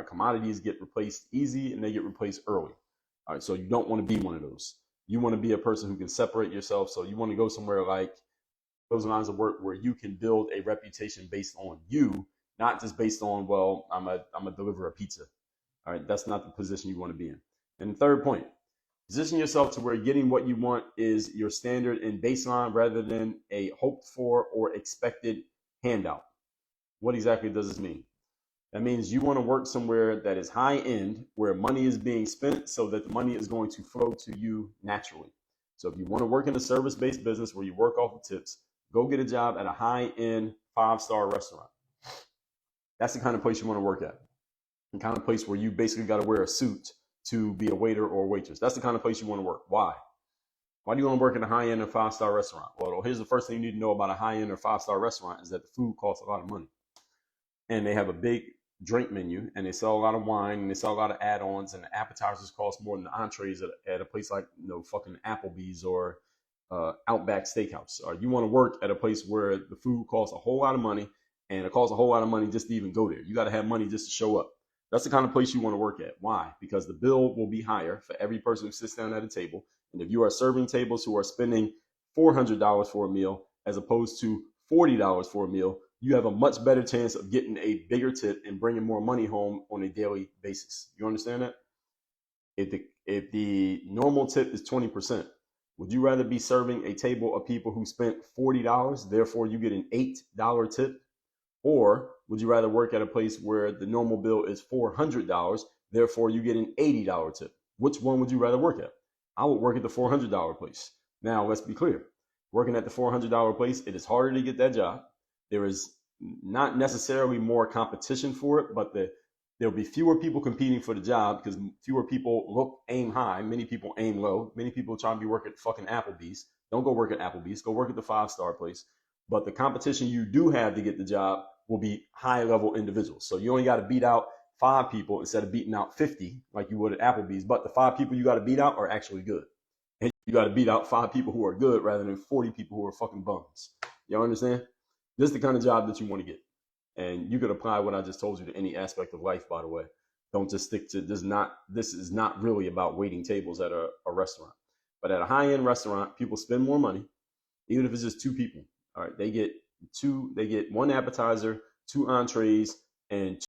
right, commodities get replaced easy and they get replaced early. All right, so you don't want to be one of those. You want to be a person who can separate yourself. So you want to go somewhere like those lines of work where you can build a reputation based on you, not just based on, well, I'm a deliver a pizza. All right, that's not the position you want to be in. And the third point, position yourself to where getting what you want is your standard and baseline rather than a hoped for or expected handout. What exactly does this mean? That means you want to work somewhere that is high end, where money is being spent so that the money is going to flow to you naturally. So if you want to work in a service-based business where you work off of tips, go get a job at a high-end 5-star restaurant. That's the kind of place you want to work at. The kind of place where you basically got to wear a suit to be a waiter or a waitress. That's the kind of place you want to work. Why? Why do you want to work in a high-end or 5-star restaurant? Well, here's the first thing you need to know about a high-end or 5-star restaurant is that the food costs a lot of money. And they have a big drink menu, and they sell a lot of wine, and they sell a lot of add-ons, and the appetizers cost more than the entrees at a place like fucking Applebee's or Outback Steakhouse. Or you want to work at a place where the food costs a whole lot of money, and it costs a whole lot of money just to even go there. You got to have money just to show up. That's the kind of place you want to work at. Why? Because the bill will be higher for every person who sits down at a table. And if you are serving tables who are spending $400 for a meal as opposed to $40 for a meal, you have a much better chance of getting a bigger tip and bringing more money home on a daily basis. You understand that? If the normal tip is 20%, would you rather be serving a table of people who spent $40, therefore you get an $8 tip? Or would you rather work at a place where the normal bill is $400, therefore you get an $80 tip? Which one would you rather work at? I would work at the $400 place. Now, let's be clear. Working at the $400 place, it is harder to get that job. There is not necessarily more competition for it, but there'll be fewer people competing for the job because fewer people aim high. Many people aim low. Many people try to be working at fucking Applebee's. Don't go work at Applebee's. Go work at the 5-star place. But the competition you do have to get the job will be high level individuals. So you only got to beat out 5 people instead of beating out 50 like you would at Applebee's. But the 5 people you got to beat out are actually good. And you got to beat out 5 people who are good rather than 40 people who are fucking bums. Y'all understand? This is the kind of job that you want to get. And you could apply what I just told you to any aspect of life, by the way. Don't just stick to this. This is not really about waiting tables at a restaurant. But at a high-end restaurant, people spend more money, even if it's just 2 people. All right, they get 1 appetizer, 2 entrees, and